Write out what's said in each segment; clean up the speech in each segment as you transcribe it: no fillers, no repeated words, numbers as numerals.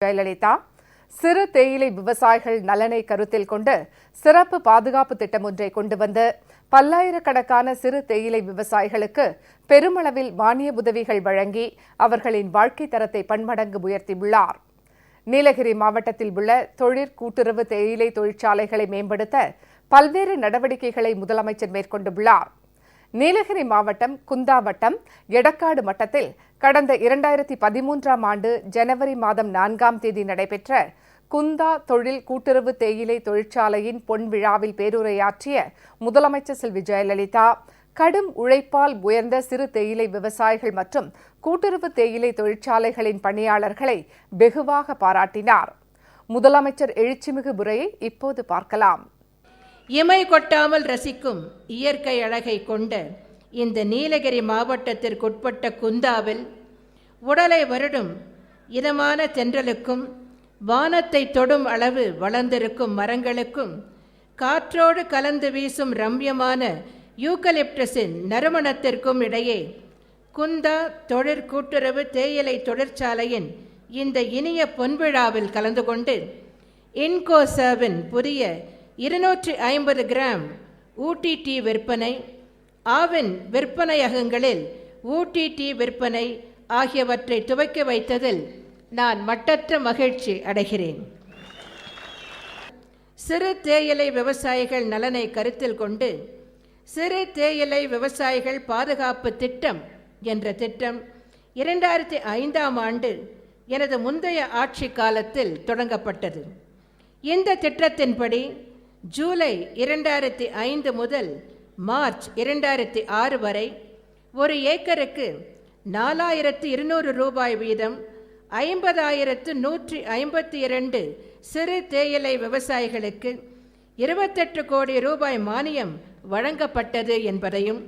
ஜெயலலிதா சிறு தேயிலை விவசாயிகள் நலனை கருத்தில் கொண்டு சிறப்பு பாதுகாப்பு திட்டம் ஒன்றை கொண்டு வந்து பல்லாயிரக்கணக்கான சிறு தேயிலை விவசாயிகளுக்கு பெருமளவில் மானிய உதவிகள் வழங்கி அவர்களின் வாழ்க்கை தரத்தை பன்மடங்கு உயர்த்தியுள்ளார். நீலகிரி மாவட்டத்தில் உள்ள தொழிற்கூட்டுறவு தேயிலை தொழிற்சாலைகளை மேம்படுத்த பல்வேறு நடவடிக்கைகளை முதலமைச்சர் மேற்கொண்டுள்ளார். நீலகிரி மாவட்டம் குந்தா வட்டம் எடக்காடு மட்டத்தில் கடந்த 2013ஆம் ஆண்டு ஜனவரி மாதம் 4ஆம் தேதி நடைபெற்ற குந்தா தொழில் கூட்டுறவு தேயிலை தொழிற்சாலையின் பொன் விழாவில் பேருரையாற்றிய முதலமைச்சர் செல்வி ஜெயலலிதா கடும் உழைப்பால் உயர்ந்த சிறு தேயிலை விவசாயிகள் மற்றும் கூட்டுறவு தேயிலை தொழிற்சாலைகளின் பணியாளர்களை வெகுவாக பாராட்டினார். முதலமைச்சர் எழுச்சிமிகு உரையை இப்போது பார்க்கலாம். இமை கொட்டாமல் ரசிக்கும் இயற்கை அழகை கொண்ட இந்த நீலகிரி மாவட்டத்திற்குட்பட்ட குந்தாவில் உடலை வருடும் இதமான தென்றலுக்கும் வானத்தை தொடும் அளவு வளர்ந்திருக்கும் மரங்களுக்கும் காற்றோடு கலந்து வீசும் ரம்யமான யூக்கலிப்டஸின் நறுமணத்திற்கும் இடையே குந்தா தொழிற்கூட்டுறவு தேயிலை தொழிற்சாலையின் இந்த இனிய பொன்விழாவில் கலந்து கொண்டு இன்கோசர்வின் புதிய 250 கிராம் ஊட்டி டீ விற்பனை, ஆவின் விற்பனையகங்களில் ஊட்டி டீ விற்பனை ஆகியவற்றை துவக்கி வைத்ததில் நான் மட்டற்ற மகிழ்ச்சி அடைகிறேன். சிறு தேயிலை விவசாயிகள் நலனை கருத்தில் கொண்டு சிறு தேயிலை விவசாயிகள் பாதுகாப்பு திட்டம் என்ற திட்டம் 2005ஆம் ஆண்டு எனது முந்தைய ஆட்சி காலத்தில் தொடங்கப்பட்டது. இந்த திட்டத்தின்படி ஜூலை 2005 முதல் மார்ச் 2006 வரை ஒரு ஏக்கருக்கு 4200 ரூபாய் வீதம் 50,152 சிறு தேயிலை விவசாயிகளுக்கு 28 கோடி ரூபாய் மானியம் வழங்கப்பட்டது என்பதையும்,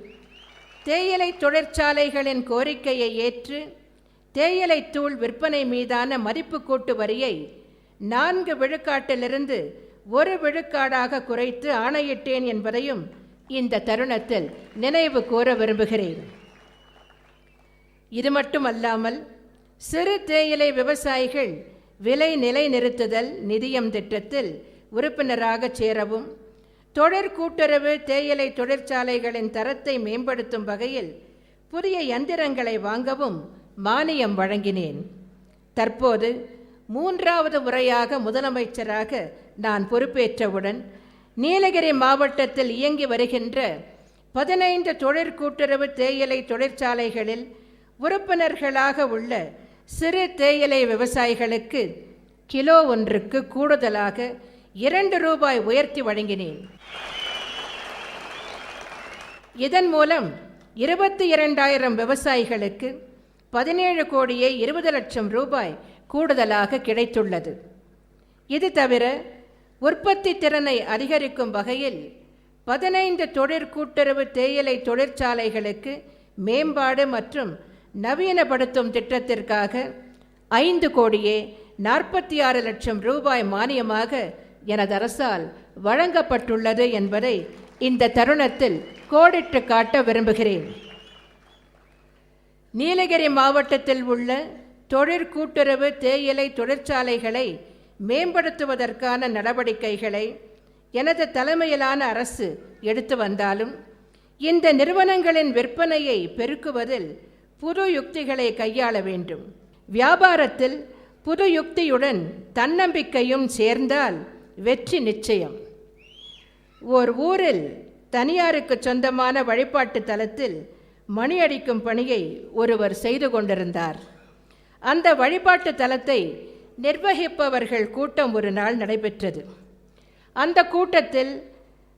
தேயிலை தொழிற்சாலைகளின் கோரிக்கையை ஏற்று தேயிலை தூள் விற்பனை மீதான மதிப்பு கூட்டு வரியை 4 விழுக்காட்டிலிருந்து 1 விழுக்காடாக குறைத்து ஆணையிட்டேன் என்பதையும் இந்த தருணத்தில் நினைவு கூற விரும்புகிறேன். இது மட்டுமல்லாமல் சிறு தேயிலை விவசாயிகள் விலை நிலைநிறுத்துதல் நிதியம் திட்டத்தில் உறுப்பினராக சேரவும், தொழிற்கூட்டுறவு தேயிலை தொழிற்சாலைகளின் தரத்தை மேம்படுத்தும் வகையில் புதிய இயந்திரங்களை வாங்கவும் மானியம் வழங்கினேன். தற்போது 3வது முறையாக முதலமைச்சராக நான் பொறுப்பேற்றவுடன் நீலகிரி மாவட்டத்தில் இயங்கி வருகின்ற 15 தொழிற்கூட்டுறவு தேயிலை தொழிற்சாலைகளில் உறுப்பினர்களாக உள்ள சிறு தேயிலை விவசாயிகளுக்கு கிலோ ஒன்றுக்கு கூடுதலாக 2 ரூபாய் உயர்த்தி வழங்கினேன். இதன் மூலம் 22,000 விவசாயிகளுக்கு 17 கோடியே 20 லட்சம் ரூபாய் கூடுதலாக கிடைத்துள்ளது. இது தவிர உற்பத்தி திறனை அதிகரிக்கும் வகையில் 15 தொழிற்கூட்டுறவு தேயிலை தொழிற்சாலைகளுக்கு மேம்பாடு மற்றும் நவீனப்படுத்தும் திட்டத்திற்காக 5 கோடியே 46 லட்சம் ரூபாய் மானியமாக எனது அரசால் வழங்கப்பட்டுள்ளது என்பதை இந்த தருணத்தில் கோடிட்டு காட்ட விரும்புகிறேன். நீலகிரி மாவட்டத்தில் உள்ள தொழிற்கூட்டுறவு தேயிலை தொழிற்சாலைகளை மேம்படுத்துவதற்கான நடவடிக்கைகளை எனது தலைமையிலான அரசு எடுத்து வந்தாலும், இந்த நிறுவனங்களின் விற்பனையை பெருக்குவதில் புது யுக்திகளை கையாள வேண்டும். வியாபாரத்தில் புது யுக்தியுடன் தன்னம்பிக்கையும் சேர்ந்தால் வெற்றி நிச்சயம். ஓர் ஊரில் தனியாருக்கு சொந்தமான வழிபாட்டு தலத்தில் மணி அடிக்கும் பணியை ஒருவர் செய்து கொண்டிருந்தார். அந்த வழிபாட்டு தலத்தை நிர்வகிப்பவர்கள் கூட்டம் ஒரு நாள் நடைபெற்றது. அந்த கூட்டத்தில்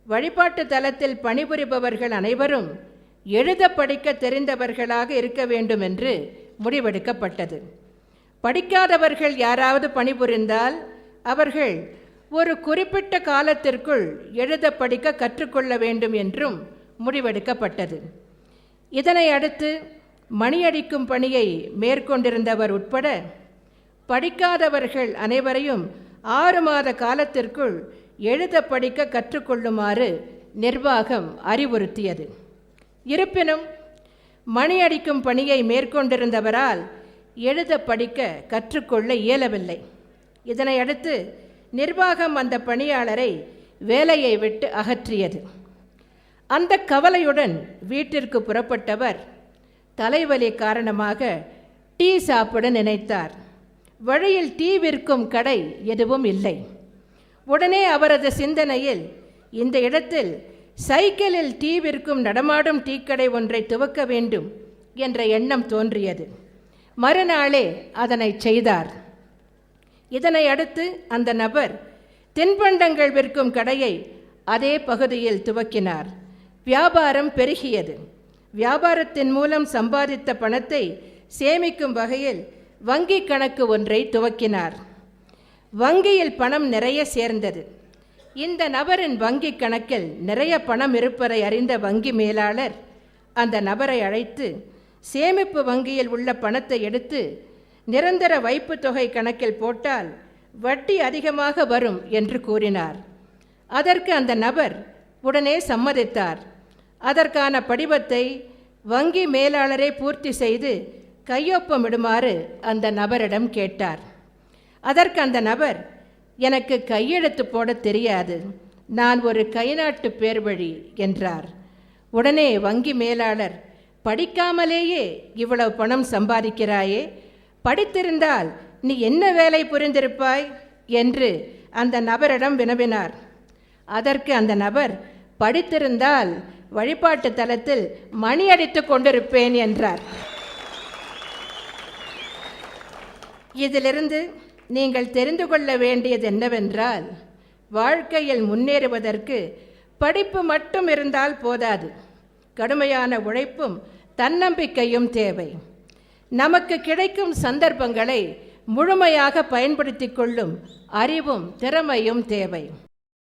வழிபாட்டு தலத்தில் பணிபுரிபவர்கள் அனைவரும் எழுத படிக்க தெரிந்தவர்களாக இருக்க வேண்டும் என்று முடிவெடுக்கப்பட்டது. படிக்காதவர்கள் யாராவது பணிபுரிந்தால் அவர்கள் ஒரு குறிப்பிட்ட காலத்திற்குள் எழுத படிக்க கற்றுக்கொள்ள வேண்டும் என்றும் முடிவெடுக்கப்பட்டது. இதனை அடுத்து மணியடிக்கும் பணியை மேற்கொண்டிருந்தவர் உட்பட படிக்காதவர்கள் அனைவரையும் 6 மாத காலத்திற்குள் எழுத படிக்க கற்றுக்கொள்ளுமாறு நிர்வாகம் அறிவுறுத்தியது. இருப்பினும் மணியடிக்கும் பணியை மேற்கொண்டிருந்தவரால் எழுத படிக்க கற்றுக்கொள்ள இயலவில்லை. இதனை அடுத்து நிர்வாகம் அந்த பணியாளரை வேலையை விட்டு அகற்றியது. அந்த கவலையுடன் வீட்டிற்கு புறப்பட்டவர் தலைவலி காரணமாக டீ சாப்பிட நினைத்தார். வழியில் டீ விற்கும் கடை எதுவும் இல்லை. உடனே அவரது சிந்தனையில் இந்த இடத்தில் சைக்கிளில் டீ விற்கும் நடமாடும் டீக்கடை ஒன்றை துவக்க வேண்டும் என்ற எண்ணம் தோன்றியது. மறுநாளே அதனை செய்தார். இதனை அடுத்து அந்த நபர் தின்பண்டங்கள் விற்கும் கடையை அதே பகுதியில் துவக்கினார். வியாபாரம் பெருகியது. வியாபாரத்தின் மூலம் சம்பாதித்த பணத்தை சேமிக்கும் வகையில் வங்கி கணக்கு ஒன்றை துவக்கினார். வங்கியில் பணம் நிறைய சேர்ந்தது. இந்த நபரின் வங்கி கணக்கில் நிறைய பணம் இருப்பதை அறிந்த வங்கி மேலாளர் அந்த நபரை அழைத்து சேமிப்பு வங்கியில் உள்ள பணத்தை எடுத்து நிரந்தர வைப்பு தொகை கணக்கில் போட்டால் வட்டி அதிகமாக வரும் என்று கூறினார். அதற்கு அந்த நபர் உடனே சம்மதித்தார். அதற்கான படிவத்தை வங்கி மேலாளரை பூர்த்தி செய்து கையொப்பமிடுமாறு அந்த நபரிடம் கேட்டார். அதற்கு அந்த நபர், எனக்கு கையெழுத்து போட தெரியாது, நான் ஒரு கைநாட்டு பேர்வழி என்றார். உடனே வங்கி மேலாளர், படிக்காமலேயே இவ்வளவு பணம் சம்பாதிக்கிறாயே, படித்திருந்தால் நீ என்ன வேலை புரிந்திருப்பாய் என்று அந்த நபரிடம் வினவினார். அதற்கு அந்த நபர், படித்திருந்தால் வழிபாட்டு தலத்தில் மணி அடித்து கொண்டிருப்பேன் என்றார். இதிலிருந்து நீங்கள் தெரிந்து கொள்ள வேண்டியது என்னவென்றால், வாழ்க்கையில் முன்னேறுவதற்கு படிப்பு மட்டும் இருந்தால் போதாது, கடுமையான உழைப்பும் தன்னம்பிக்கையும் தேவை. நமக்கு கிடைக்கும் சந்தர்ப்பங்களை முழுமையாக பயன்படுத்திக் கொள்ளும் அறிவும் திறமையும் தேவை.